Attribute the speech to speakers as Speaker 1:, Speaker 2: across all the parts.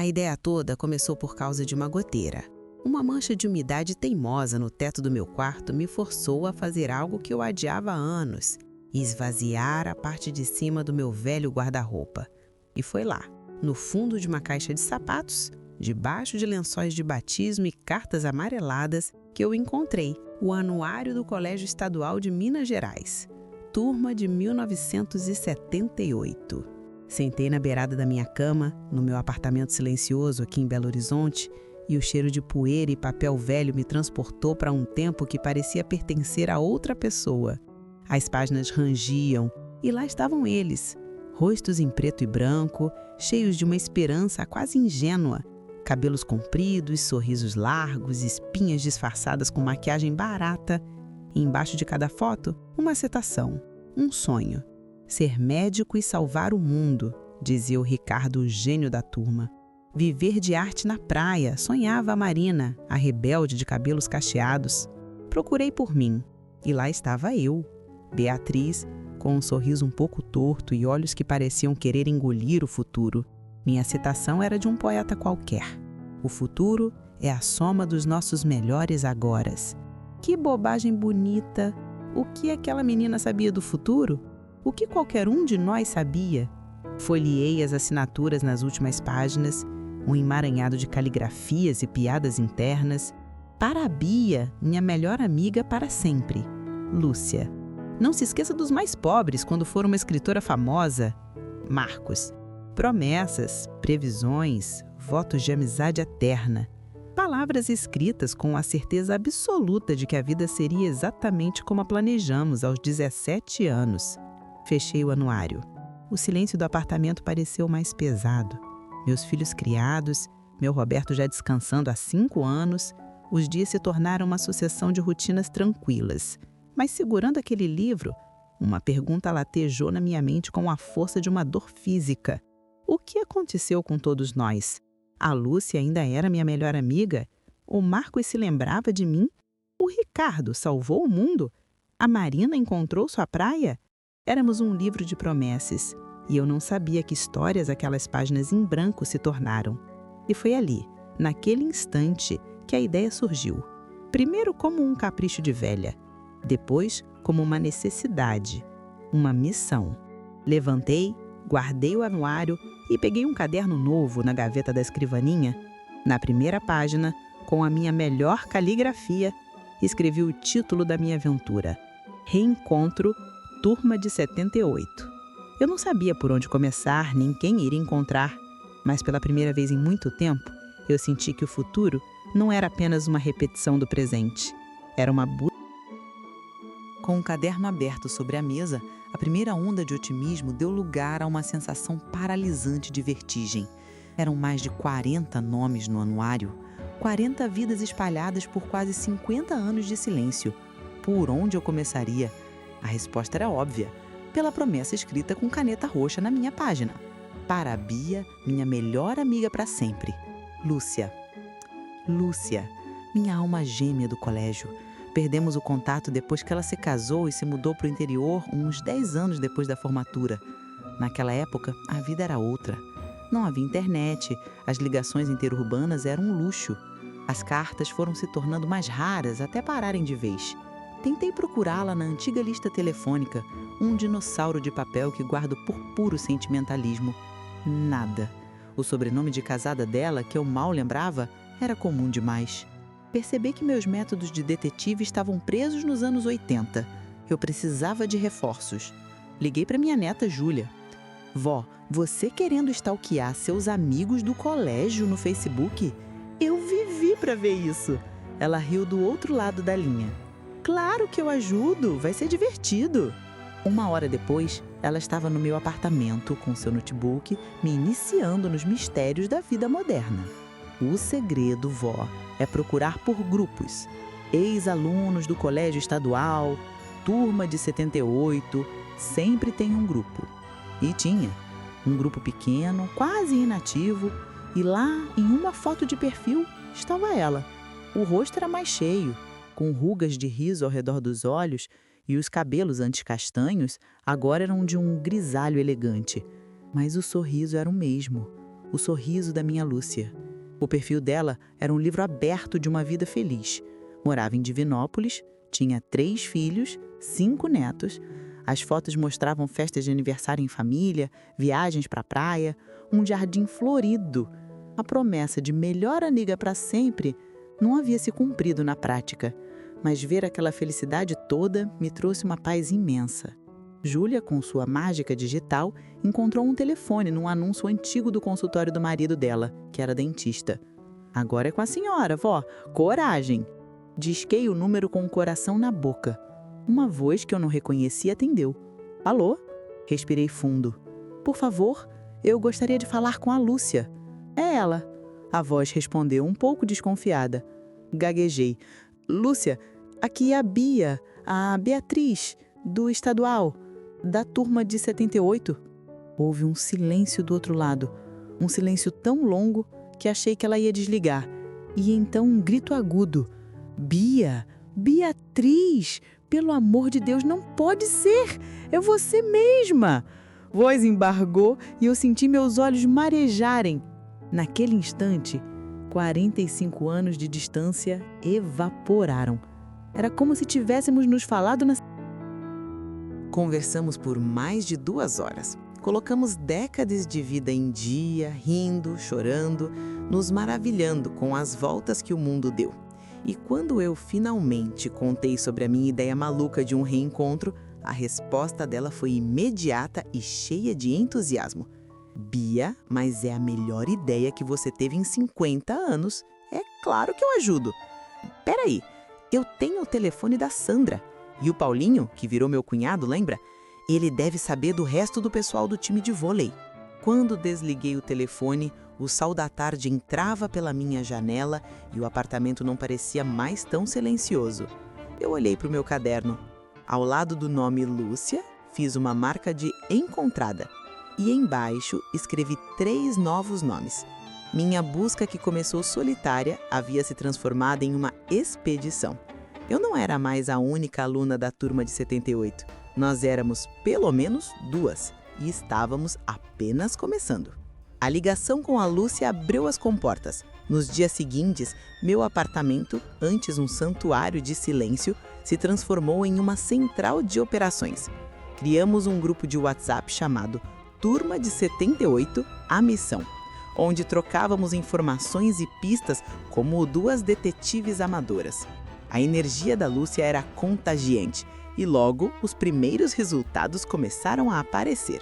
Speaker 1: A ideia toda começou por causa de uma goteira. Uma mancha de umidade teimosa no teto do meu quarto me forçou a fazer algo que eu adiava há anos: esvaziar a parte de cima do meu velho guarda-roupa. E foi lá, no fundo de uma caixa de sapatos, debaixo de lençóis de batismo e cartas amareladas, que eu encontrei o Anuário do Colégio Estadual de Minas Gerais, turma de 1978. Sentei na beirada da minha cama, no meu apartamento silencioso aqui em Belo Horizonte, e o cheiro de poeira e papel velho me transportou para um tempo que parecia pertencer a outra pessoa. As páginas rangiam e lá estavam eles, rostos em preto e branco, cheios de uma esperança quase ingênua, cabelos compridos, sorrisos largos, espinhas disfarçadas com maquiagem barata, e embaixo de cada foto, uma citação, um sonho. Ser médico e salvar o mundo, dizia o Ricardo, o gênio da turma. Viver de arte na praia, sonhava a Marina, a rebelde de cabelos cacheados. Procurei por mim, e lá estava eu, Beatriz, com um sorriso um pouco torto e olhos que pareciam querer engolir o futuro. Minha citação era de um poeta qualquer. O futuro é a soma dos nossos melhores agoras. Que bobagem bonita! O que aquela menina sabia do futuro? O que qualquer um de nós sabia? Folheei as assinaturas nas últimas páginas, um emaranhado de caligrafias e piadas internas. Para a Bia, minha melhor amiga para sempre, Lúcia. Não se esqueça dos mais pobres quando for uma escritora famosa, Marcos. Promessas, previsões, votos de amizade eterna. Palavras escritas com a certeza absoluta de que a vida seria exatamente como a planejamos aos 17 anos. Fechei o anuário. O silêncio do apartamento pareceu mais pesado. Meus filhos criados, meu Roberto já descansando há 5 anos, os dias se tornaram uma sucessão de rotinas tranquilas. Mas segurando aquele livro, uma pergunta latejou na minha mente com a força de uma dor física. O que aconteceu com todos nós? A Lúcia ainda era minha melhor amiga? O Marcos se lembrava de mim? O Ricardo salvou o mundo? A Marina encontrou sua praia? Éramos um livro de promessas, e eu não sabia que histórias aquelas páginas em branco se tornaram. E foi ali, naquele instante, que a ideia surgiu. Primeiro como um capricho de velha, depois como uma necessidade, uma missão. Levantei, guardei o anuário e peguei um caderno novo na gaveta da escrivaninha. Na primeira página, com a minha melhor caligrafia, escrevi o título da minha aventura: Reencontro, Turma de 78. Eu não sabia por onde começar, nem quem ir encontrar, mas pela primeira vez em muito tempo, eu senti que o futuro não era apenas uma repetição do presente. Era uma busca. Com o caderno aberto sobre a mesa, a primeira onda de otimismo deu lugar a uma sensação paralisante de vertigem. Eram mais de 40 nomes no anuário, 40 vidas espalhadas por quase 50 anos de silêncio. Por onde eu começaria? A resposta era óbvia, pela promessa escrita com caneta roxa na minha página. Para a Bia, minha melhor amiga para sempre. Lúcia. Lúcia, minha alma gêmea do colégio. Perdemos o contato depois que ela se casou e se mudou para o interior uns 10 anos depois da formatura. Naquela época, a vida era outra. Não havia internet, as ligações interurbanas eram um luxo. As cartas foram se tornando mais raras até pararem de vez. Tentei procurá-la na antiga lista telefônica, um dinossauro de papel que guardo por puro sentimentalismo. Nada. O sobrenome de casada dela, que eu mal lembrava, era comum demais. Percebi que meus métodos de detetive estavam presos nos anos 80. Eu precisava de reforços. Liguei para minha neta Júlia. Vó, você querendo stalkear seus amigos do colégio no Facebook? Eu vivi para ver isso. Ela riu do outro lado da linha. Claro que eu ajudo, vai ser divertido. 1 hora depois, ela estava no meu apartamento com seu notebook, me iniciando nos mistérios da vida moderna. O segredo, vó, é procurar por grupos. Ex-alunos do colégio estadual, turma de 78, sempre tem um grupo. E tinha. Um grupo pequeno, quase inativo, e lá, em uma foto de perfil, estava ela. O rosto era mais cheio, com rugas de riso ao redor dos olhos, e os cabelos antes castanhos agora eram de um grisalho elegante. Mas o sorriso era o mesmo.
Speaker 2: o sorriso da minha Lúcia. O perfil dela era um livro aberto de uma vida feliz. Morava em Divinópolis, tinha 3 filhos, 5 netos. As fotos mostravam festas de aniversário em família, viagens para a praia, um jardim florido. A promessa de melhor amiga para sempre não havia se cumprido na prática, mas ver aquela felicidade toda me trouxe uma paz imensa. Júlia, com sua mágica digital, encontrou um telefone num anúncio antigo do consultório do marido dela, que era dentista. "Agora é com a senhora, vó. Coragem!" Disquei o número com o coração na boca. Uma voz que eu não reconheci atendeu. "Alô?" Respirei fundo. "Por favor, eu gostaria de falar com a Lúcia." "É ela." A voz respondeu um pouco desconfiada. Gaguejei. "Lúcia, aqui é a Beatriz, do estadual, da turma de 78. Houve um silêncio do outro lado. Um silêncio tão longo que achei que ela ia desligar. E então um grito agudo. "Bia! Beatriz! Pelo amor de Deus, não pode ser! É você mesma!" Voz embargou e eu senti meus olhos marejarem. Naquele instante, 45 anos de distância evaporaram. Era como se tivéssemos nos falado na... Conversamos por mais de 2 horas. Colocamos décadas de vida em dia, rindo, chorando, nos maravilhando com as voltas que o mundo deu. E quando eu finalmente contei sobre a minha ideia maluca de um reencontro, a resposta dela foi imediata e cheia de entusiasmo. "Bia, mas é a melhor ideia que você teve em 50 anos. É claro que eu ajudo." "Peraí, eu tenho o telefone da Sandra. E o Paulinho, que virou meu cunhado, lembra? Ele deve saber do resto do pessoal do time de vôlei." Quando desliguei o telefone, o sol da tarde entrava pela minha janela e o apartamento não parecia mais tão silencioso. Eu olhei para o meu caderno. Ao lado do nome Lúcia, fiz uma marca de encontrada. E embaixo escrevi 3 novos nomes. Minha busca, que começou solitária, havia se transformado em uma expedição. Eu não era mais a única aluna da turma de 78. Nós éramos pelo menos 2 e estávamos apenas começando. A ligação com a Lúcia abriu as comportas. Nos dias seguintes, meu apartamento, antes um santuário de silêncio, se transformou em uma central de operações. Criamos um grupo de WhatsApp chamado Turma de 78, a Missão, onde trocávamos informações e pistas como 2 detetives amadoras. A energia da Lúcia era contagiante e logo os primeiros resultados começaram a aparecer.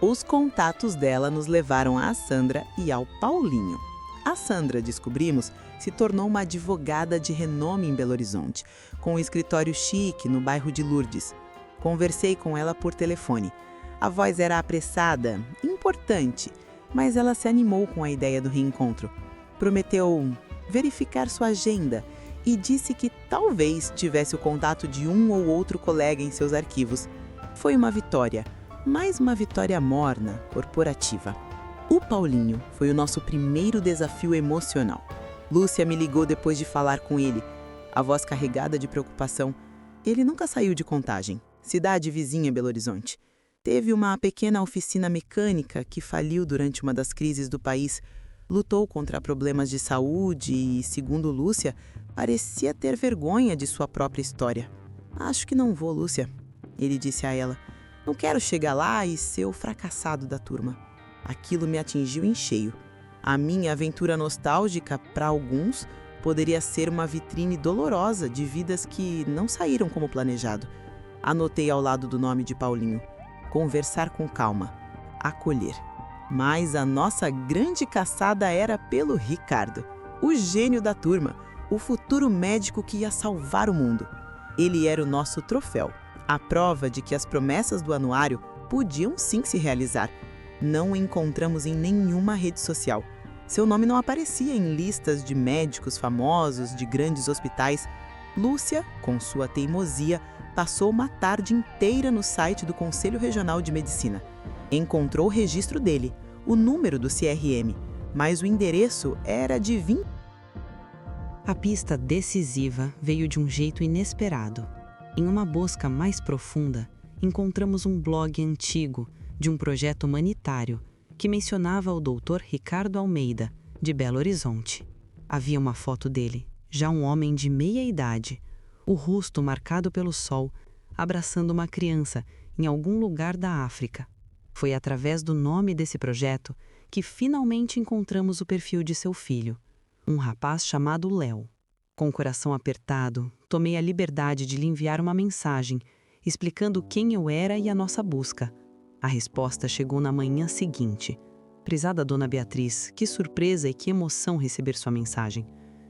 Speaker 2: Os contatos dela nos levaram à Sandra e ao Paulinho. A Sandra, descobrimos, se tornou uma advogada de renome em Belo Horizonte, com um escritório chique no bairro de Lourdes. Conversei com ela por telefone. A voz era apressada, importante, mas ela se animou com a ideia do reencontro. Prometeu verificar sua agenda e disse que talvez tivesse o contato de um ou outro colega em seus arquivos. Foi uma vitória, mas uma vitória morna, corporativa. O Paulinho foi o nosso primeiro desafio emocional. Lúcia me ligou depois de falar com ele, a voz carregada de preocupação. Ele nunca saiu de Contagem, cidade vizinha em Belo Horizonte. Teve uma pequena oficina mecânica que faliu durante uma das crises do país. Lutou contra problemas de saúde e, segundo Lúcia, parecia ter vergonha de sua própria história. "Acho que não vou, Lúcia," ele disse a ela. "Não quero chegar lá e ser o fracassado da turma." Aquilo me atingiu em cheio. A minha aventura nostálgica, para alguns, poderia ser uma vitrine dolorosa de vidas que não saíram como planejado. Anotei ao lado do nome de Paulinho. Conversar com calma. Acolher. Mas a nossa grande caçada era pelo Ricardo, o gênio da turma, o futuro médico que ia salvar o mundo. Ele era o nosso troféu, a prova de que as promessas do anuário podiam sim se realizar. Não o encontramos em nenhuma rede social. Seu nome não aparecia em listas de médicos famosos de grandes hospitais. Lúcia, com sua teimosia, passou uma tarde inteira no site do Conselho Regional de Medicina. Encontrou o registro dele, o número do CRM, mas o endereço era de 20.
Speaker 1: A pista decisiva veio de um jeito inesperado. Em uma busca mais profunda, encontramos um blog antigo de um projeto humanitário
Speaker 3: que mencionava o Dr. Ricardo Almeida, de Belo Horizonte. Havia uma foto dele, já um homem de meia idade, o rosto marcado pelo sol, abraçando uma criança em algum lugar da África. Foi através do nome desse projeto que finalmente encontramos o perfil de seu filho, um rapaz chamado Léo. Com o coração apertado, tomei a liberdade de lhe enviar uma mensagem, explicando quem eu era e a nossa busca. A resposta chegou na manhã seguinte. Prezada Dona Beatriz, que surpresa e que emoção receber sua mensagem.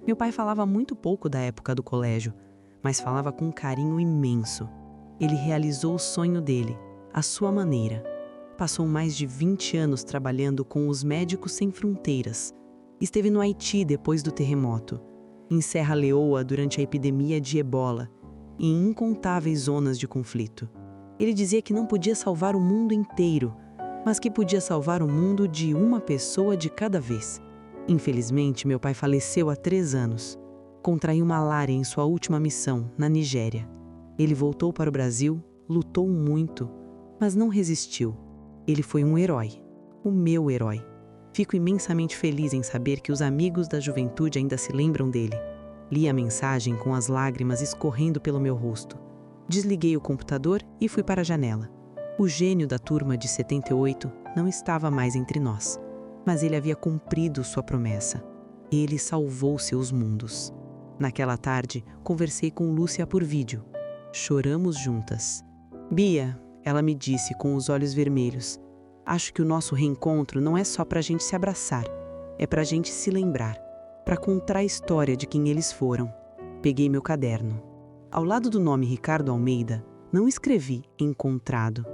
Speaker 3: Meu pai falava muito pouco da época do colégio, mas falava com um carinho imenso. Ele realizou o sonho dele, à sua maneira. Passou mais de 20 anos trabalhando com os Médicos Sem Fronteiras. Esteve no Haiti depois do terremoto, em Serra Leoa durante a epidemia de Ebola e em incontáveis zonas de conflito. Ele dizia que não podia salvar o mundo inteiro, mas que podia salvar o mundo de uma pessoa de cada vez. Infelizmente, meu pai faleceu há 3 anos. Contraiu malária em sua última missão, na Nigéria. Ele voltou para o Brasil, lutou muito, mas não resistiu. Ele foi um herói, o meu herói. Fico imensamente feliz em saber que os amigos da juventude ainda se lembram dele. Li a mensagem com as lágrimas escorrendo pelo meu rosto. Desliguei o computador e fui para a janela. O gênio da turma de 78 não estava mais entre nós, mas ele havia cumprido sua promessa. Ele salvou seus mundos. Naquela tarde, conversei com Lúcia por vídeo. Choramos juntas. Bia, ela me disse com os olhos vermelhos, acho que o nosso reencontro não é só para a gente se abraçar, é para a gente se lembrar, para contar a história de quem eles foram. Peguei meu caderno. Ao lado do nome Ricardo Almeida, não escrevi encontrado,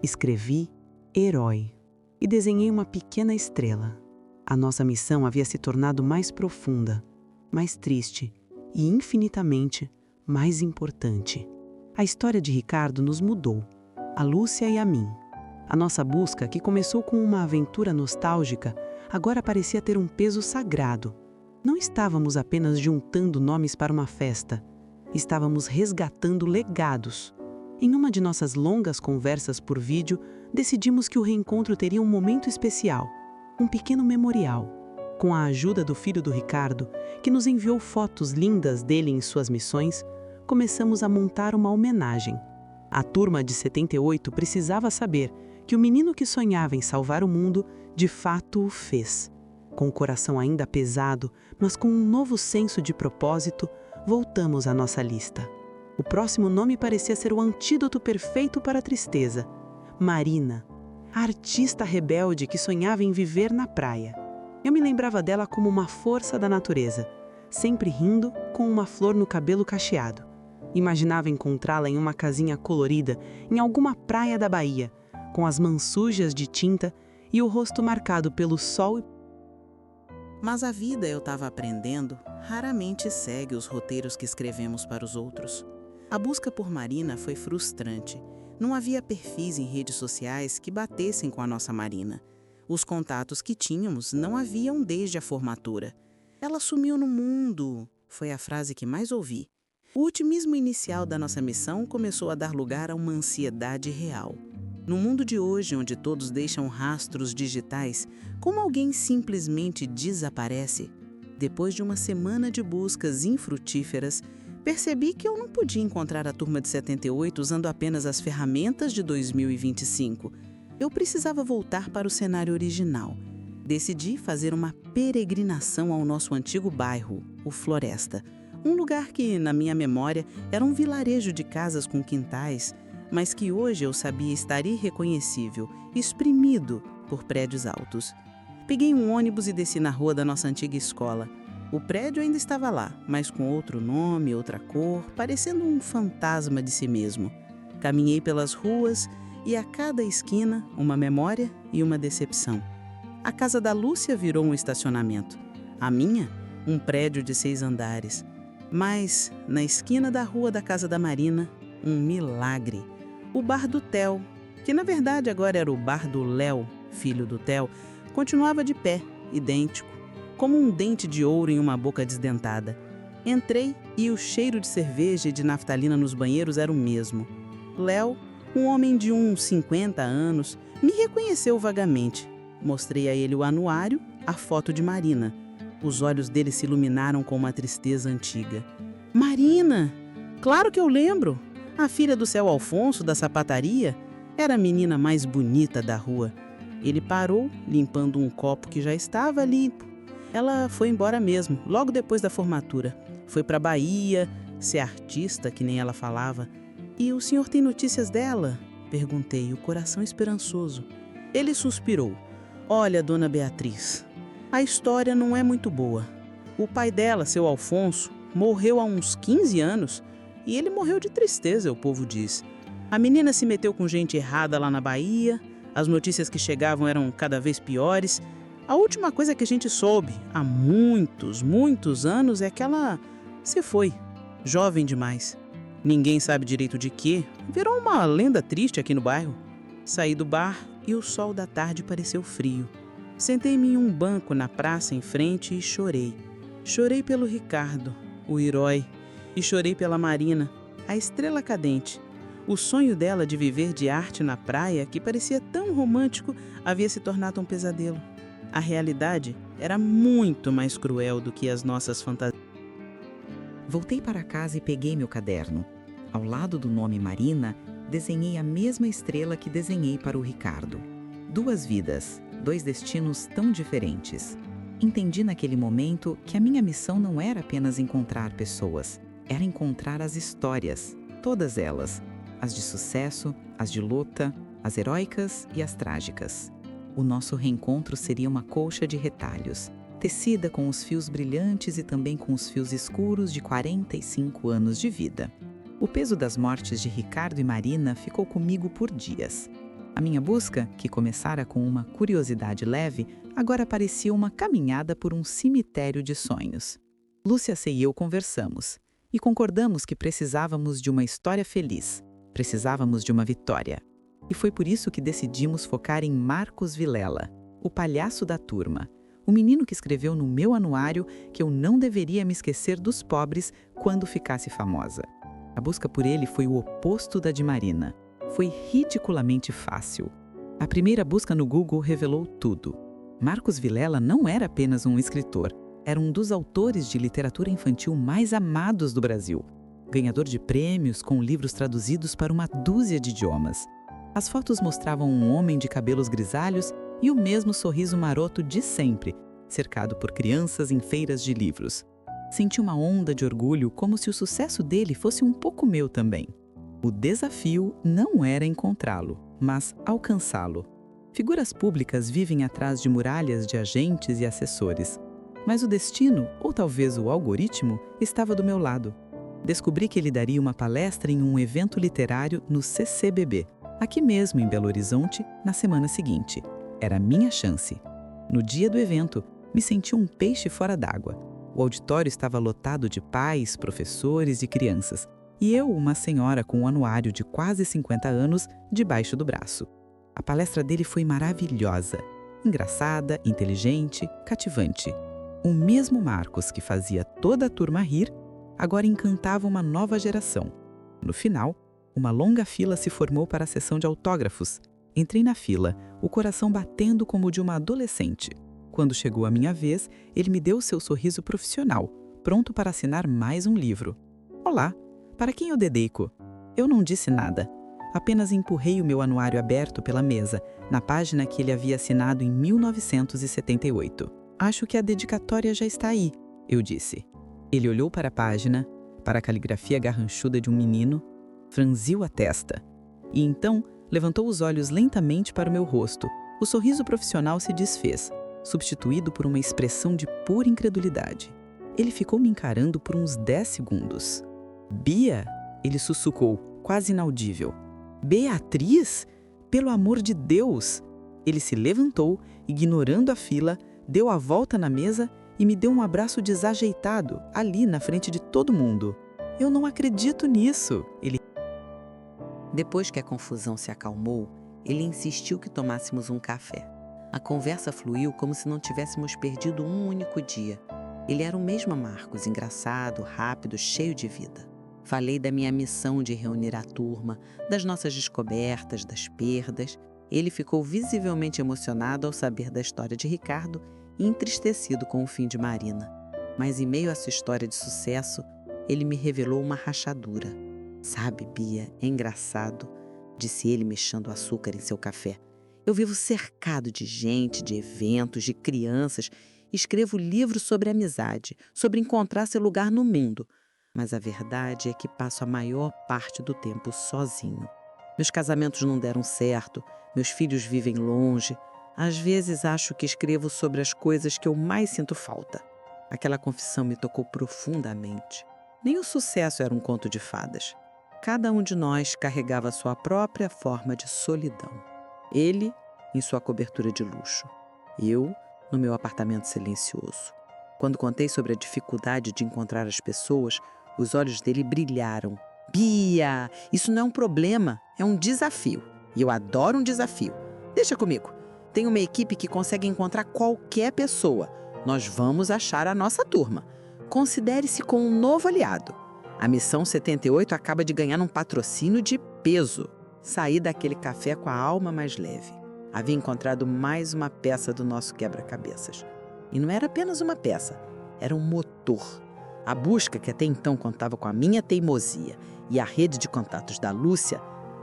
Speaker 3: escrevi herói. E desenhei uma pequena estrela. A nossa missão havia se tornado mais profunda, mais triste e infinitamente mais importante. A história de Ricardo nos mudou, a Lúcia e a mim. A nossa busca, que começou com uma aventura nostálgica, agora parecia ter um peso sagrado. Não estávamos apenas juntando nomes para uma festa, estávamos resgatando legados. Em uma de nossas longas conversas por vídeo, decidimos que o reencontro teria um momento especial, um pequeno memorial. Com a ajuda do filho do Ricardo, que nos enviou fotos lindas dele em suas missões, começamos a montar uma homenagem. A turma de 78 precisava saber que o menino que sonhava em salvar o mundo, de fato o fez. Com o coração ainda pesado, mas com um novo senso de propósito, voltamos à nossa lista. O próximo nome parecia ser o antídoto perfeito para a tristeza. Marina, a artista rebelde que sonhava em viver na praia. Eu me lembrava dela como uma força da natureza, sempre rindo com uma flor no cabelo cacheado. Imaginava encontrá-la em uma casinha colorida, em alguma praia da Bahia, com as mãos sujas de tinta e o rosto marcado pelo sol.
Speaker 2: Mas a vida, eu estava aprendendo, raramente segue os roteiros que escrevemos para os outros. A busca por Marina foi frustrante. Não havia perfis em redes sociais que batessem com a nossa Marina. Os contatos que tínhamos não haviam desde a formatura. Ela sumiu no mundo, foi a frase que mais ouvi. O otimismo inicial da nossa missão começou a dar lugar a uma ansiedade real. No mundo de hoje, onde todos deixam rastros digitais, como alguém simplesmente desaparece? Depois de uma semana de buscas infrutíferas, percebi que eu não podia encontrar a turma de 78 usando apenas as ferramentas de 2025. Eu precisava voltar para o cenário original. Decidi fazer uma peregrinação ao nosso antigo bairro, o Floresta. Um lugar que, na minha memória, era um vilarejo de casas com quintais, mas que hoje eu sabia estar irreconhecível, espremido por prédios altos. Peguei um ônibus e desci na rua da nossa antiga escola. O prédio ainda estava lá, mas com outro nome, outra cor, parecendo um fantasma de si mesmo. Caminhei pelas ruas e a cada esquina uma memória e uma decepção. A casa da Lúcia virou um estacionamento. A minha, um prédio de 6 andares. Mas, na esquina da rua da casa da Marina, um milagre. O bar do Theo, que na verdade agora era o bar do Léo, filho do Theo, continuava de pé, idêntico, como um dente de ouro em uma boca desdentada. Entrei e o cheiro de cerveja e de naftalina nos banheiros era o mesmo. Léo, um homem de uns 50 anos, me reconheceu vagamente.
Speaker 1: Mostrei a ele o anuário, a foto de Marina. Os olhos dele se iluminaram com uma tristeza antiga. Marina! Claro que eu lembro! A filha do seu Alfonso, da sapataria, era a menina mais bonita da rua. Ele parou, limpando um copo que já estava limpo. Ela foi embora mesmo, logo depois da formatura. Foi para Bahia, ser artista, que nem ela falava. E o senhor tem notícias dela? Perguntei, o coração esperançoso. Ele suspirou. Olha, dona Beatriz, a história não é muito boa. O pai dela, seu Alfonso, morreu há uns 15 anos e ele morreu de tristeza, o povo diz. A menina se meteu com gente errada lá na Bahia, as notícias que chegavam eram cada vez piores. A última coisa que a gente soube, há muitos anos, é que ela se foi, jovem demais. Ninguém sabe direito de quê, virou uma lenda triste aqui no bairro. Saí do bar e o sol da tarde pareceu frio. Sentei-me em um banco na praça em frente e chorei. Chorei pelo Ricardo, o herói, e chorei pela Marina, a estrela cadente. O sonho dela de viver de arte na praia, que parecia tão romântico, havia se tornado um pesadelo. A realidade era muito mais cruel do que as nossas fantasias.
Speaker 2: Voltei para casa e peguei meu caderno. Ao lado do nome Marina, desenhei a mesma estrela que desenhei para o Ricardo. 2 vidas, 2 destinos tão diferentes. Entendi naquele momento que a minha missão não era apenas encontrar pessoas, era encontrar as histórias, todas elas, as de sucesso, as de luta, as heróicas e as trágicas. O nosso reencontro seria uma colcha de retalhos, tecida com os fios brilhantes e também com os fios escuros de 45 anos de vida. O peso das mortes de Ricardo e Marina ficou comigo por dias. A minha busca, que começara com uma curiosidade leve, agora parecia uma caminhada por um cemitério de sonhos. Lúcia e eu conversamos e concordamos que precisávamos de uma história feliz, precisávamos de uma vitória. E foi por isso que decidimos focar em Marcos Vilela, o palhaço da turma, o menino que escreveu no meu anuário que eu não deveria me esquecer dos pobres quando ficasse famosa. A busca por ele foi o oposto da de Marina. Foi ridiculamente fácil. A primeira busca no Google revelou tudo. Marcos Vilela não era apenas um escritor, era um dos autores de literatura infantil mais amados do Brasil. Ganhador de prêmios com livros traduzidos para uma dúzia de idiomas. As fotos mostravam um homem de cabelos grisalhos e o mesmo sorriso maroto de sempre, cercado por crianças em feiras de livros. Senti uma onda de orgulho, como se o sucesso dele fosse um pouco meu também. O desafio não era encontrá-lo, mas alcançá-lo. Figuras públicas vivem atrás de muralhas de agentes e assessores. Mas o destino, ou talvez o algoritmo, estava do meu lado. Descobri que ele daria uma palestra em um evento literário no CCBB, aqui mesmo em Belo Horizonte, na semana seguinte. Era a minha chance. No dia do evento, me senti um peixe fora d'água. O auditório estava lotado de pais, professores e crianças, e eu, uma senhora com um anuário de quase 50 anos, debaixo do braço. A palestra dele foi maravilhosa, engraçada, inteligente, cativante. O mesmo Marcos que fazia toda a turma rir, agora encantava uma nova geração. No final, uma longa fila se formou para a sessão de autógrafos. Entrei na fila, o coração batendo como o de uma adolescente. Quando chegou a minha vez, ele me deu seu sorriso profissional, pronto para assinar mais um livro. Olá, para quem eu dedico? Eu não disse nada. Apenas empurrei o meu anuário aberto pela mesa, na página que ele havia assinado em 1978. Acho que a dedicatória já está aí, eu disse. Ele olhou para a página, para a caligrafia garranchuda de um menino, franziu a testa. E então levantou os olhos lentamente para o meu rosto. O sorriso profissional se desfez, substituído por uma expressão de pura incredulidade. Ele ficou me encarando por uns 10 segundos. Bia? Ele sussurrou, quase inaudível. Beatriz? Pelo amor de Deus! Ele se levantou, ignorando a fila, deu a volta na mesa e me deu um abraço desajeitado, ali na frente de todo mundo. Eu não acredito nisso, ele...
Speaker 3: Depois que a confusão se acalmou, ele insistiu que tomássemos um café. A conversa fluiu como se não tivéssemos perdido um único dia. Ele era o mesmo Marcos, engraçado, rápido, cheio de vida. Falei da minha missão de reunir a turma, das nossas descobertas, das perdas.
Speaker 2: Ele ficou visivelmente emocionado ao saber da história de Ricardo e entristecido com o fim de Marina. Mas em meio a sua história de sucesso, ele me revelou uma rachadura. "Sabe, Bia, é engraçado", disse ele mexendo o açúcar em seu café. "Eu vivo cercado de gente, de eventos, de crianças. Escrevo livros sobre amizade, sobre encontrar seu lugar no mundo. Mas a verdade é que passo a maior parte do tempo sozinho. Meus casamentos não deram certo, meus filhos vivem longe. Às vezes acho que escrevo sobre as coisas que eu mais sinto falta." Aquela confissão me tocou profundamente. Nem o sucesso era um conto de fadas. Cada um de nós carregava sua própria forma de solidão. Ele, em sua cobertura de luxo. Eu, no meu apartamento silencioso. Quando contei sobre a dificuldade de encontrar as pessoas, os olhos dele brilharam. "Bia, isso não é um problema, é um desafio. E eu adoro um desafio. Deixa comigo. Tenho uma equipe que consegue encontrar qualquer pessoa. Nós vamos achar a nossa turma. Considere-se como um novo aliado. A Missão 78 acaba de ganhar um patrocínio de peso." Saí daquele café com a alma mais leve. Havia encontrado mais uma peça do nosso quebra-cabeças. E não era apenas uma peça, era um motor. A busca, que até então contava com a minha teimosia e a rede de contatos da Lúcia,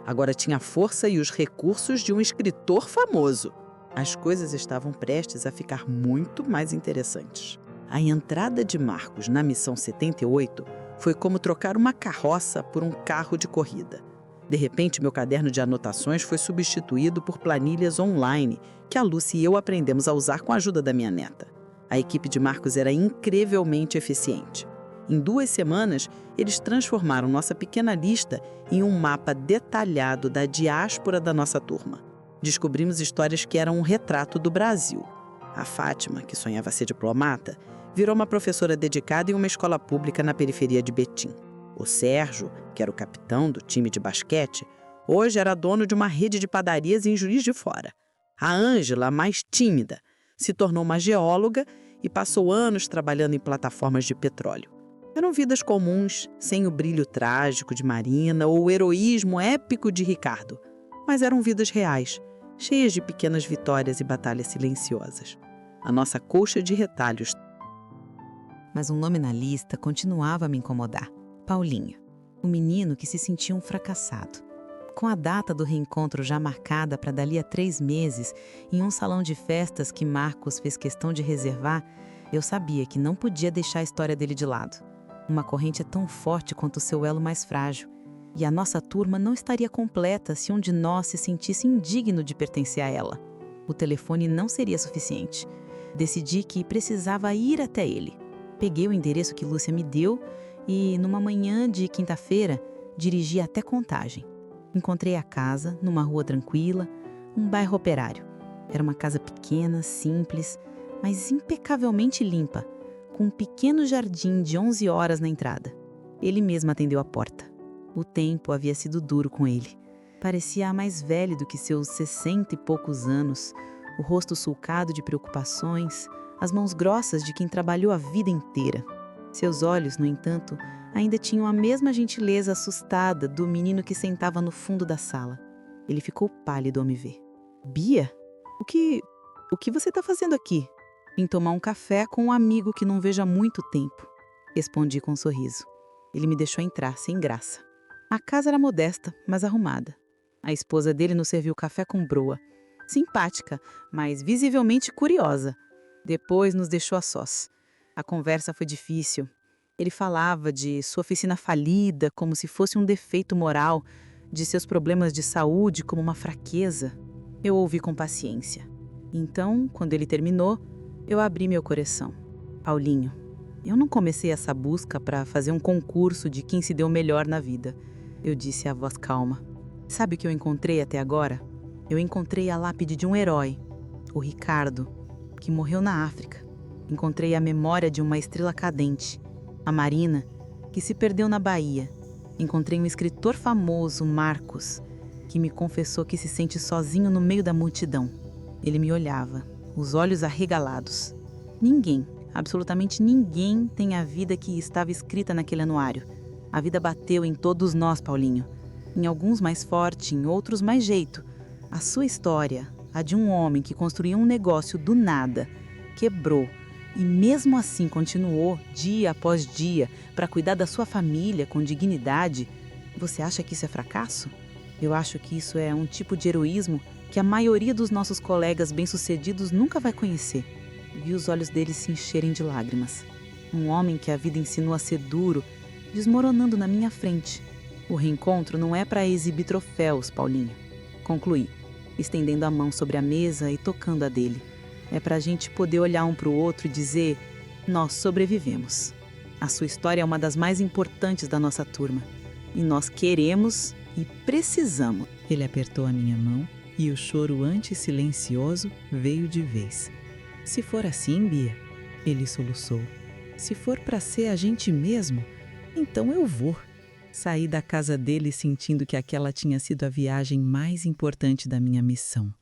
Speaker 2: agora tinha a força e os recursos de um escritor famoso. As coisas estavam prestes a ficar muito mais interessantes. A entrada de Marcos na Missão 78 foi como trocar uma carroça por um carro de corrida. De repente, meu caderno de anotações foi substituído por planilhas online que a Lúcia e eu aprendemos a usar com a ajuda da minha neta. A equipe de Marcos era incrivelmente eficiente. Em 2 semanas, eles transformaram nossa pequena lista em um mapa detalhado da diáspora da nossa turma. Descobrimos histórias que eram um retrato do Brasil. A Fátima, que sonhava ser diplomata, virou uma professora dedicada em uma escola pública na periferia de Betim. O Sérgio, que era o capitão do time de basquete, hoje era dono de uma rede de padarias em Juiz de Fora. A Ângela, mais tímida, se tornou uma geóloga e passou anos trabalhando em plataformas de petróleo. Eram vidas comuns, sem o brilho trágico de Marina ou o heroísmo épico de Ricardo, mas eram vidas reais, cheias de pequenas vitórias e batalhas silenciosas. A nossa colcha de retalhos.
Speaker 1: Mas um nome na lista continuava a me incomodar. Paulinho, o menino que se sentia um fracassado. Com a data do reencontro já marcada para dali a 3 meses, em um salão de festas que Marcos fez questão de reservar, eu sabia que não podia deixar a história dele de lado. Uma corrente é tão forte quanto o seu elo mais frágil. E a nossa turma não estaria completa se um de nós se sentisse indigno de pertencer a ela. O telefone não seria suficiente. Decidi que precisava ir até ele. Peguei o endereço que Lúcia me deu e, numa manhã de quinta-feira, dirigi até Contagem. Encontrei a casa, numa rua tranquila, um bairro operário. Era uma casa pequena, simples, mas impecavelmente limpa, com um pequeno jardim de 11 horas na entrada. Ele mesmo atendeu a porta. O tempo havia sido duro com ele. Parecia mais velho do que seus 60 e poucos anos, o rosto sulcado de preocupações, as mãos grossas de quem trabalhou a vida inteira. Seus olhos, no entanto, ainda tinham a mesma gentileza assustada do menino que sentava no fundo da sala. Ele ficou pálido ao me ver. "Bia, o que você está fazendo aqui?" "Vim tomar um café com um amigo que não vejo há muito tempo", respondi com um sorriso. Ele me deixou entrar, sem graça. A casa era modesta, mas arrumada. A esposa dele nos serviu café com broa. Simpática, mas visivelmente curiosa. Depois nos deixou a sós. A conversa foi difícil. Ele falava de sua oficina falida como se fosse um defeito moral, de seus problemas de saúde como uma fraqueza. Eu ouvi com paciência. Então, quando ele terminou, eu abri meu coração. "Paulinho, eu não comecei essa busca para fazer um concurso de quem se deu melhor na vida", eu disse à voz calma. "Sabe o que eu encontrei até agora? Eu encontrei a lápide de um herói, o Ricardo, que morreu na África. Encontrei a memória de uma estrela cadente, a Marina, que se perdeu na Bahia. Encontrei um escritor famoso, Marcos, que me confessou que se sente sozinho no meio da multidão. Ele me olhava, os olhos arregalados. Ninguém, absolutamente ninguém, tem a vida que estava escrita naquele anuário. A vida bateu em todos nós, Paulinho. Em alguns mais forte, em outros mais jeito.
Speaker 4: A sua história, a de um homem que construiu um negócio do nada, quebrou e mesmo assim continuou dia após dia para cuidar da sua família com dignidade, você acha que isso é fracasso? Eu acho que isso é um tipo de heroísmo que a maioria dos nossos colegas bem-sucedidos nunca vai conhecer. Vi os olhos dele se encherem de lágrimas. Um homem que a vida ensinou a ser duro, desmoronando na minha frente. O reencontro não é para exibir troféus, Paulinho. Concluí, estendendo a mão sobre a mesa e tocando a dele. É para a gente poder olhar um para o outro e dizer: nós sobrevivemos. A sua história é uma das mais importantes da nossa turma. E nós queremos e precisamos.
Speaker 1: Ele apertou a minha mão e o choro antes silencioso veio de vez. Se for assim, Bia, ele soluçou. Se for para ser a gente mesmo, então eu vou. Saí da casa dele sentindo que aquela tinha sido a viagem mais importante da minha missão.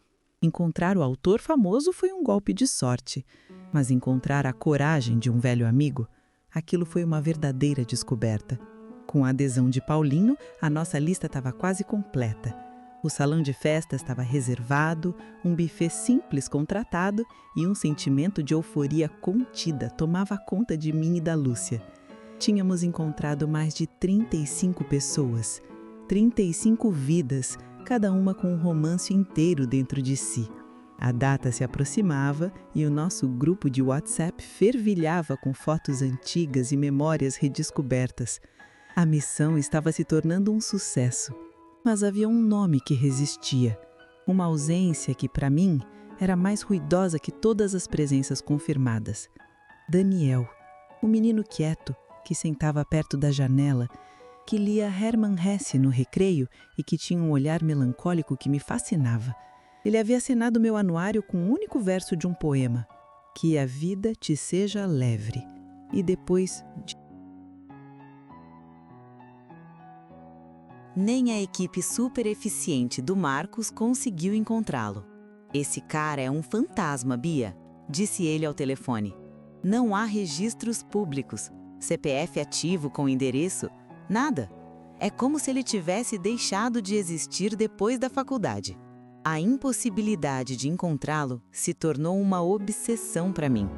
Speaker 1: Encontrar o autor famoso foi um golpe de sorte, mas encontrar a coragem de um velho amigo, aquilo foi uma verdadeira descoberta. Com a adesão de Paulinho, a nossa lista estava quase completa. O salão de festa estava reservado, um buffet simples contratado e um sentimento de euforia contida tomava conta de mim e da Lúcia. Tínhamos encontrado mais de 35 pessoas, 35 vidas, cada uma com um romance inteiro dentro de si. A data se aproximava e o nosso grupo de WhatsApp fervilhava com fotos antigas e memórias redescobertas. A missão estava se tornando um sucesso, mas havia um nome que resistia, uma ausência que, para mim, era mais ruidosa que todas as presenças confirmadas. Daniel, o menino quieto que sentava perto da janela, que lia Hermann Hesse no recreio e que tinha um olhar melancólico que me fascinava. Ele havia assinado meu anuário com um único verso de um poema: que a vida te seja leve. E depois...
Speaker 4: Nem a equipe super eficiente do Marcos conseguiu encontrá-lo. Esse cara é um fantasma, Bia, disse ele ao telefone. Não há registros públicos, CPF ativo com endereço, nada. É como se ele tivesse deixado de existir depois da faculdade. A impossibilidade de encontrá-lo se tornou uma obsessão para mim.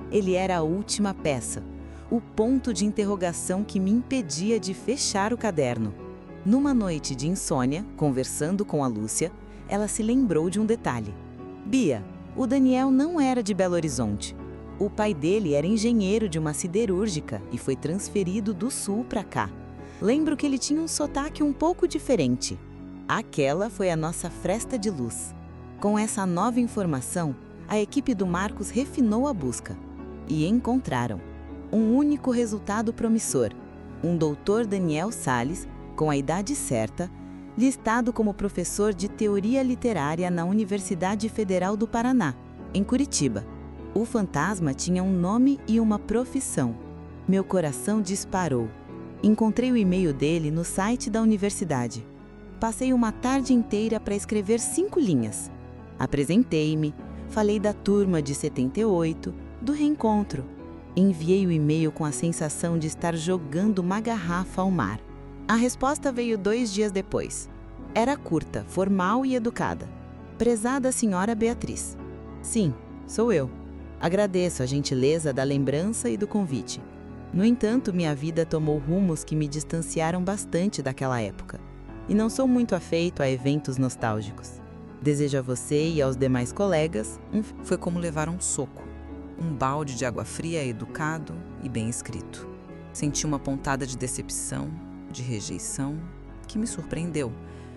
Speaker 4: Ele era a última peça, o ponto de interrogação que me impedia de fechar o caderno. Numa noite de insônia, conversando com a Lúcia, ela se lembrou de um detalhe. Bia, o Daniel não era de Belo Horizonte. O pai dele era engenheiro de uma siderúrgica e foi transferido do sul para cá. Lembro que ele tinha um sotaque um pouco diferente. Aquela foi a nossa fresta de luz. Com essa nova informação, a equipe do Marcos refinou a busca. E encontraram um único resultado promissor. Um doutor Daniel Salles, com a idade certa, listado como professor de teoria literária na Universidade Federal do Paraná, em Curitiba. O fantasma tinha um nome e uma profissão. Meu coração disparou. Encontrei o e-mail dele no site da universidade. Passei uma tarde inteira para escrever 5 linhas. Apresentei-me, falei da turma de 78, do reencontro. Enviei o e-mail com a sensação de estar jogando uma garrafa ao mar. A resposta veio 2 dias depois. Era curta, formal e educada. Prezada senhora Beatriz. Sim, sou eu. Agradeço a gentileza da lembrança e do convite. No entanto, minha vida tomou rumos que me distanciaram bastante daquela época. E não sou muito afeito a eventos nostálgicos. Desejo a você e aos demais colegas
Speaker 3: Foi como levar um soco. Um balde de água fria educado e bem escrito. Senti uma pontada de decepção, de rejeição, que me surpreendeu.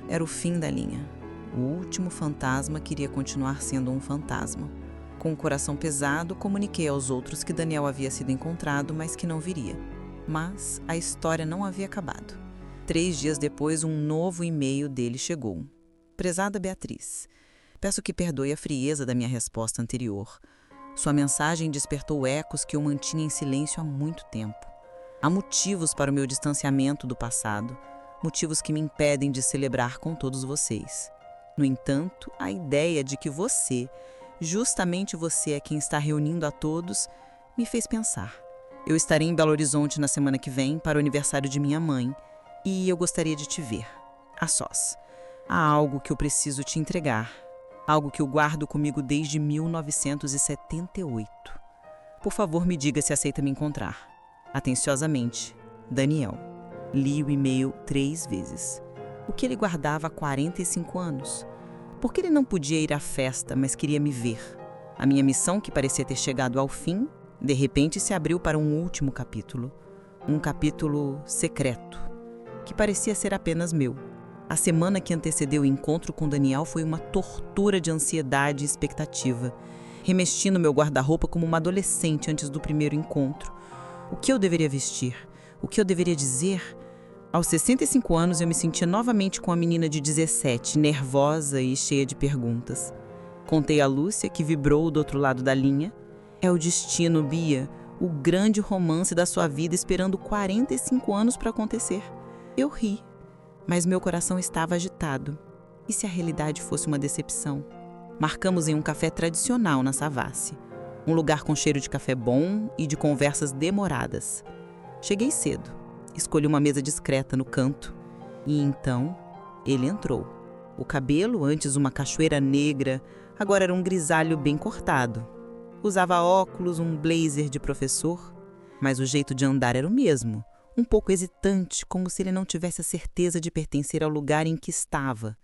Speaker 3: Era o fim da linha. O último fantasma queria continuar sendo um fantasma. Com o coração pesado, comuniquei aos outros que Daniel havia sido encontrado, mas que não viria. Mas a história não havia acabado. 3 dias depois, um novo e-mail dele chegou. Prezada Beatriz, peço que perdoe a frieza da minha resposta anterior. Sua mensagem despertou ecos que eu mantinha em silêncio há muito tempo. Há motivos para o meu distanciamento do passado, motivos que me impedem de celebrar com todos vocês. No entanto, a ideia de que você, justamente você é quem está reunindo a todos, me fez pensar. Eu estarei em Belo Horizonte na semana que vem para o aniversário de minha mãe e eu gostaria de te ver, a sós.
Speaker 2: Há algo que eu preciso te entregar. Algo que eu guardo comigo desde 1978. Por favor, me diga se aceita me encontrar. Atenciosamente, Daniel. Li o e-mail 3 vezes. O que ele guardava há 45 anos? Por que ele não podia ir à festa, mas queria me ver? A minha missão, que parecia ter chegado ao fim, de repente se abriu para um último capítulo. Um capítulo secreto, que parecia ser apenas meu. A semana que antecedeu o encontro com Daniel foi uma tortura de ansiedade e expectativa. Remexi no meu guarda-roupa como uma adolescente antes do primeiro encontro. O que eu deveria vestir? O que eu deveria dizer? Aos 65 anos, eu me sentia novamente com a menina de 17, nervosa e cheia de perguntas. Contei a Lúcia, que vibrou do outro lado da linha. É o destino, Bia, o grande romance da sua vida esperando 45 anos para acontecer. Eu ri, mas meu coração estava agitado. E se a realidade fosse uma decepção? Marcamos em um café tradicional na Savassi. Um lugar com cheiro de café bom e de conversas demoradas. Cheguei cedo. Escolhi uma mesa discreta no canto. E então, ele entrou. O cabelo, antes uma cachoeira negra, agora era um grisalho bem cortado. Usava óculos, um blazer de professor, mas o jeito de andar era o mesmo, um pouco hesitante, como se ele não tivesse a certeza de pertencer ao lugar em que estava.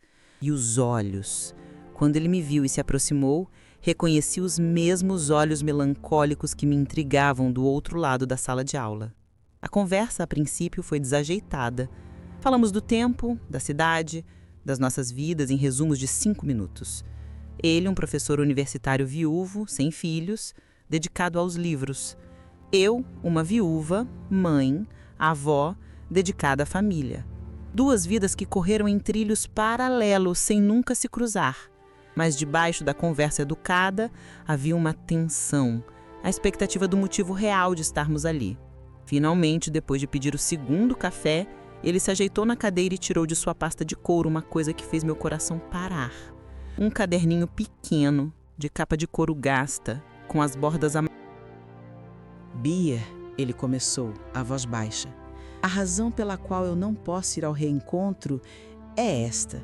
Speaker 2: E os olhos. Quando ele me viu e se aproximou, reconheci os mesmos olhos melancólicos que me intrigavam do outro lado da sala de aula. A conversa, a princípio, foi desajeitada. Falamos do tempo, da cidade, das nossas vidas em resumos de 5 minutos. Ele, um professor universitário viúvo, sem filhos, dedicado aos livros. Eu, uma viúva, mãe, avó, dedicada à família. 2 vidas que correram em trilhos paralelos sem nunca se cruzar. Mas debaixo da conversa educada havia uma tensão, a expectativa do motivo real de estarmos ali. Finalmente, depois de pedir o 2º café, ele se ajeitou na cadeira e tirou de sua pasta de couro uma coisa que fez meu coração parar. Um caderninho pequeno, de capa de couro gasta, com as bordas
Speaker 1: Bia, ele começou, a voz baixa. A razão pela qual eu não posso ir ao reencontro é esta.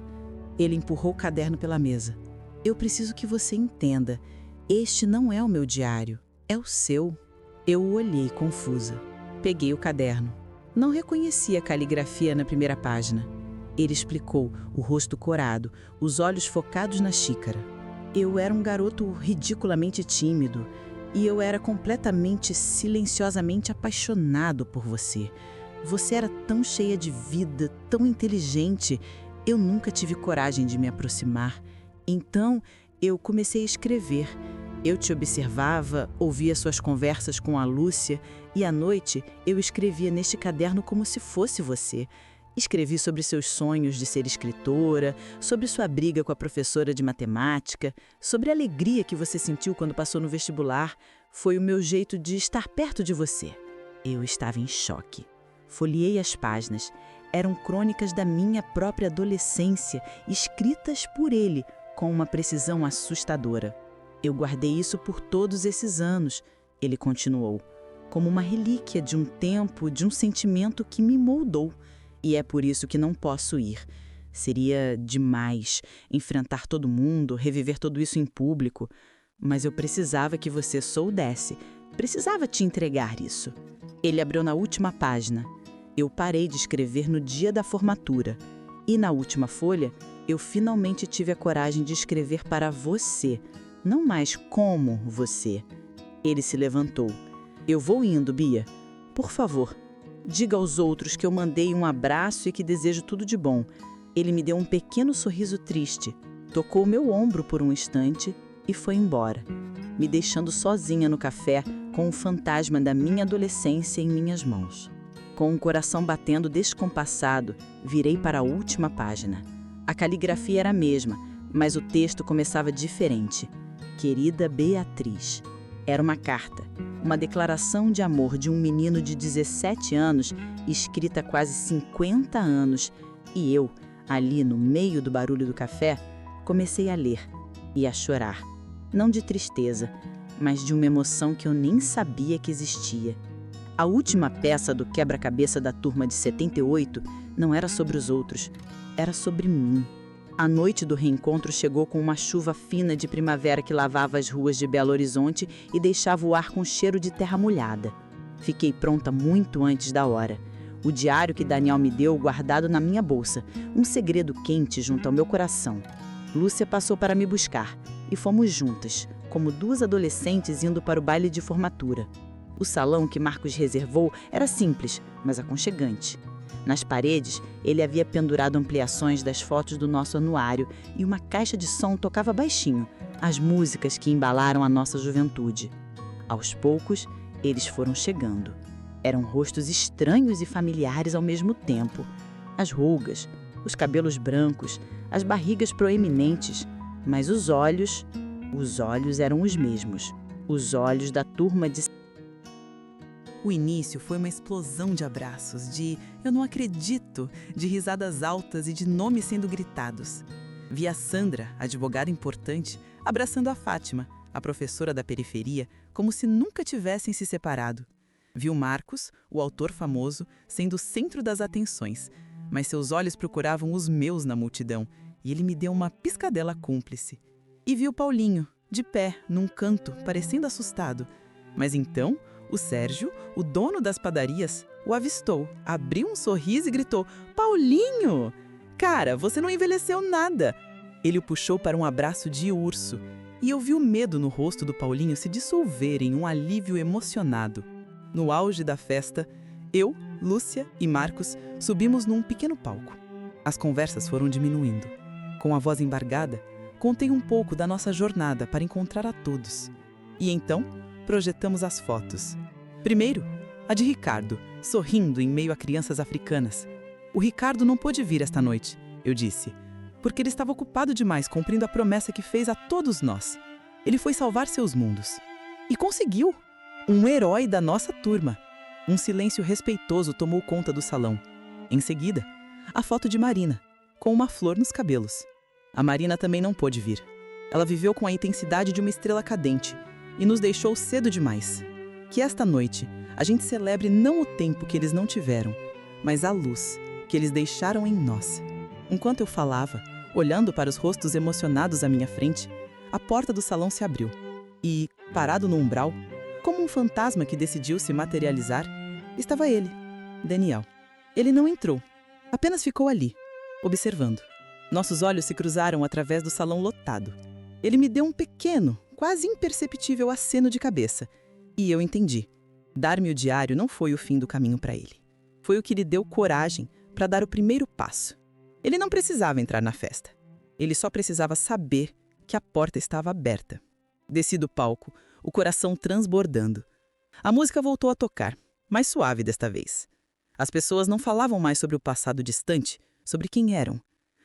Speaker 1: Ele empurrou o caderno pela mesa. Eu preciso que você entenda. Este não é o meu diário, é o seu. Eu o olhei confusa. Peguei o caderno. Não reconheci a caligrafia na primeira página. Ele explicou, o rosto corado, os olhos focados na xícara. Eu era um garoto ridiculamente tímido e eu era completamente, silenciosamente apaixonado por você. Você era tão cheia de vida, tão inteligente. Eu nunca tive coragem de me aproximar. Então, eu comecei a escrever. Eu te observava, ouvia suas conversas com a Lúcia e à noite eu escrevia neste caderno como se fosse você. Escrevi sobre seus sonhos de ser escritora, sobre sua briga com a professora de matemática, sobre a alegria que você sentiu quando passou no vestibular. Foi o meu jeito de estar perto de você. Eu estava em choque. Folheei as páginas. Eram crônicas da minha própria adolescência, escritas por ele, com uma precisão assustadora. Eu guardei isso por todos esses anos, ele continuou, como uma relíquia de um tempo, de um sentimento que me moldou. E é por isso que não posso ir. Seria demais enfrentar todo mundo, reviver tudo isso em público. Mas eu precisava que você soubesse. Precisava te entregar isso. Ele abriu na última página. Eu parei de escrever no dia da formatura. E na última folha, eu finalmente tive a coragem de escrever para você. Não mais como você. Ele se levantou. Eu vou indo, Bia. Por favor, diga aos outros que eu mandei um abraço e que desejo tudo de bom. Ele me deu um pequeno sorriso triste, tocou meu ombro por um instante e foi embora, me deixando sozinha no café com o fantasma da minha adolescência em minhas mãos. Com o coração batendo descompassado, virei para a última página. A caligrafia era a mesma, mas o texto começava diferente. Querida Beatriz. Era uma carta, uma declaração de amor de um menino de 17 anos, escrita há quase 50 anos, e eu, ali no meio do barulho do café, comecei a ler e a chorar. Não de tristeza, mas de uma emoção que eu nem sabia que existia. A última peça do quebra-cabeça da turma de 78 não era sobre os outros, era sobre mim.
Speaker 4: A noite do reencontro chegou com uma chuva fina de primavera que lavava as ruas de Belo Horizonte e deixava o ar com cheiro de terra molhada. Fiquei pronta muito antes da hora. O diário que Daniel me deu guardado na minha bolsa, um segredo quente junto ao meu coração. Lúcia passou para me buscar e fomos juntas, como duas adolescentes indo para o baile de formatura. O salão que Marcos reservou era simples, mas aconchegante. Nas paredes, ele havia pendurado ampliações das fotos do nosso anuário e uma caixa de som tocava baixinho, as músicas que embalaram a nossa juventude. Aos poucos, eles foram chegando. Eram rostos estranhos e familiares ao mesmo tempo. As rugas, os cabelos brancos, as barrigas proeminentes, mas os olhos eram os mesmos. Os olhos da turma de...
Speaker 2: O início foi uma explosão de abraços, de "eu não acredito", de risadas altas e de nomes sendo gritados. Vi a Sandra, advogada importante, abraçando a Fátima, a professora da periferia, como se nunca tivessem se separado. Vi o Marcos, o autor famoso, sendo o centro das atenções, mas seus olhos procuravam os meus na multidão, e ele me deu uma piscadela cúmplice. E vi o Paulinho, de pé, num canto, parecendo assustado. Mas então, o Sérgio, o dono das padarias, o avistou, abriu um sorriso e gritou: "Paulinho! Cara, você não envelheceu nada!" Ele o puxou para um abraço de urso, e eu vi o medo no rosto do Paulinho se dissolver em um alívio emocionado. No auge da festa, eu, Lúcia e Marcos subimos num pequeno palco. As conversas foram diminuindo. Com a voz embargada, contei um pouco da nossa jornada para encontrar a todos. E então, projetamos as fotos. Primeiro, a de Ricardo, sorrindo em meio a crianças africanas. "O Ricardo não pôde vir esta noite", eu disse, "porque ele estava ocupado demais cumprindo a promessa que fez a todos nós. Ele foi salvar seus mundos. E conseguiu! Um herói da nossa turma." Um silêncio respeitoso tomou conta do salão. Em seguida, a foto de Marina, com uma flor nos cabelos. A Marina também não pôde vir. Ela viveu com a intensidade de uma estrela cadente e nos deixou cedo demais. Que esta noite a gente celebre não o tempo que eles não tiveram, mas a luz que eles deixaram em nós. Enquanto eu falava, olhando para os rostos emocionados à minha frente, a porta do salão se abriu e, parado no umbral, como um fantasma que decidiu se materializar, estava ele, Daniel. Ele não entrou, apenas ficou ali, observando. Nossos olhos se cruzaram através do salão lotado. Ele me deu um pequeno, quase imperceptível aceno de cabeça, e eu entendi. Dar-me o diário não foi o fim do caminho para ele. Foi o que lhe deu coragem para dar o primeiro passo. Ele não precisava entrar na festa. Ele só precisava saber que a porta estava aberta. Desci do palco, o coração transbordando. A música voltou a tocar, mais suave desta vez. As pessoas não falavam mais sobre o passado distante, sobre quem eram.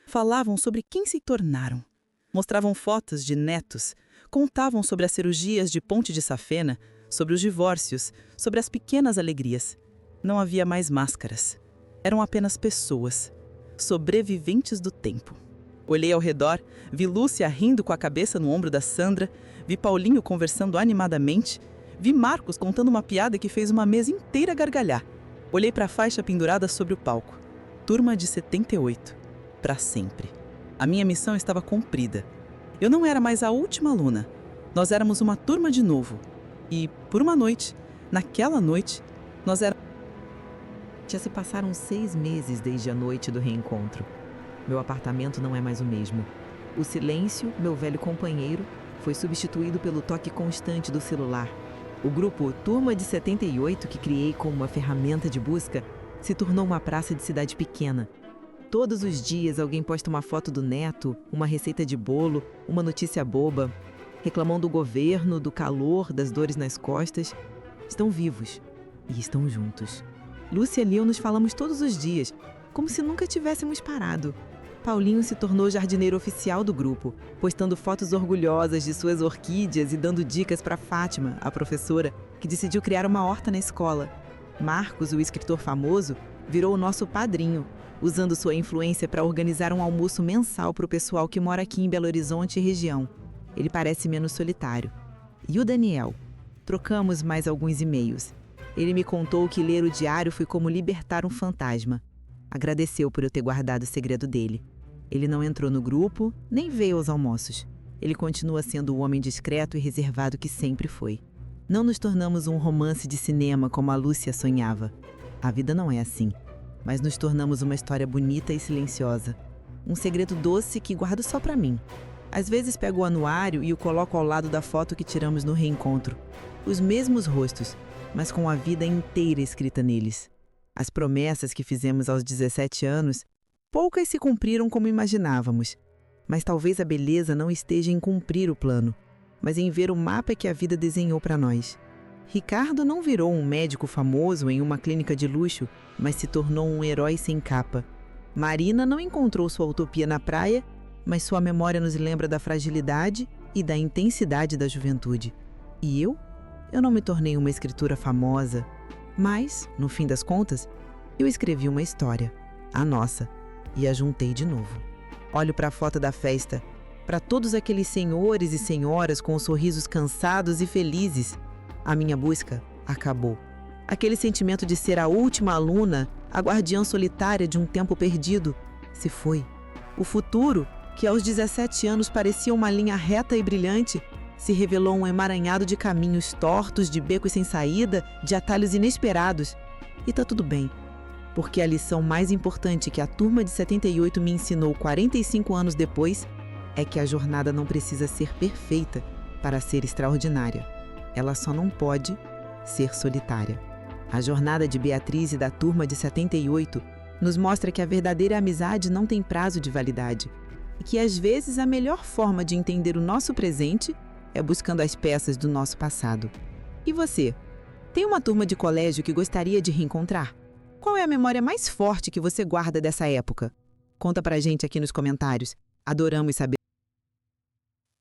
Speaker 2: Falavam sobre quem se tornaram. Mostravam fotos de netos, contavam sobre as cirurgias de Ponte de Safena, sobre os divórcios, sobre as pequenas alegrias. Não havia mais máscaras. Eram apenas pessoas, sobreviventes do tempo. Olhei ao redor, vi Lúcia rindo com a cabeça no ombro da Sandra, vi Paulinho conversando animadamente, vi Marcos contando uma piada que fez uma mesa inteira gargalhar. Olhei para a faixa pendurada sobre o palco. Turma de 78. Para sempre. A minha missão estava cumprida. Eu não era mais a última aluna. Nós éramos uma turma de novo. E, por uma noite, naquela noite, nós éramos...
Speaker 5: Já se passaram 6 meses desde a noite do reencontro. Meu apartamento não é mais o mesmo. O silêncio, meu velho companheiro, foi substituído pelo toque constante do celular. O grupo Turma de 78, que criei como uma ferramenta de busca, se tornou uma praça de cidade pequena. Todos os dias alguém posta uma foto do neto, uma receita de bolo, uma notícia boba, reclamam do governo, do calor, das dores nas costas. Estão vivos e estão juntos. Lúcia e eu nos falamos todos os dias, como se nunca tivéssemos parado. Paulinho se tornou jardineiro oficial do grupo, postando fotos orgulhosas de suas orquídeas e dando dicas para Fátima, a professora, que decidiu criar uma horta na escola. Marcos, o escritor famoso, virou o nosso padrinho, usando sua influência para organizar um almoço mensal para o pessoal que mora aqui em Belo Horizonte e região. Ele parece menos solitário. E o Daniel? Trocamos mais alguns e-mails. Ele me contou que ler o diário foi como libertar um fantasma. Agradeceu por eu ter guardado o segredo dele. Ele não entrou no grupo, nem veio aos almoços. Ele continua sendo o homem discreto e reservado que sempre foi. Não nos tornamos um romance de cinema como a Lúcia sonhava. A vida não é assim. Mas nos tornamos uma história bonita e silenciosa. Um segredo doce que guardo só pra mim. Às vezes pego o anuário e o coloco ao lado da foto que tiramos no reencontro. Os mesmos rostos, mas com a vida inteira escrita neles. As promessas que fizemos aos 17 anos, poucas se cumpriram como imaginávamos. Mas talvez a beleza não esteja em cumprir o plano, mas em ver o mapa que a vida desenhou para nós. Ricardo não virou um médico famoso em uma clínica de luxo, mas se tornou um herói sem capa. Marina não encontrou sua utopia na praia, mas sua memória nos lembra da fragilidade e da intensidade da juventude. E eu? Eu não me tornei uma escritora famosa, mas, no fim das contas, eu escrevi uma história, a nossa, e a juntei de novo. Olho para a foto da festa, para todos aqueles senhores e senhoras com os sorrisos cansados e felizes. A minha busca acabou. Aquele sentimento de ser a última aluna, a guardiã solitária de um tempo perdido, se foi. O futuro, que aos 17 anos parecia uma linha reta e brilhante, se revelou um emaranhado de caminhos tortos, de becos sem saída, de atalhos inesperados. E tá tudo bem, porque a lição mais importante que a turma de 78 me ensinou 45 anos depois é que a jornada não precisa ser perfeita para ser extraordinária. Ela só não pode ser solitária. A jornada de Beatriz e da turma de 78 nos mostra que a verdadeira amizade não tem prazo de validade e que, às vezes, a melhor forma de entender o nosso presente é buscando as peças do nosso passado. E você? Tem uma turma de colégio que gostaria de reencontrar? Qual é a memória mais forte que você guarda dessa época? Conta pra gente aqui nos comentários. Adoramos saber.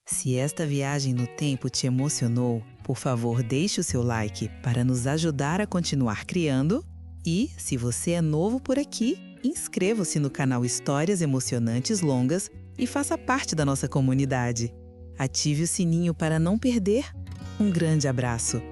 Speaker 4: Se esta viagem no tempo te emocionou, por favor, deixe o seu like para nos ajudar a continuar criando. E, se você é novo por aqui, inscreva-se no canal Histórias Emocionantes Longas e faça parte da nossa comunidade. Ative o sininho para não perder. Um grande abraço!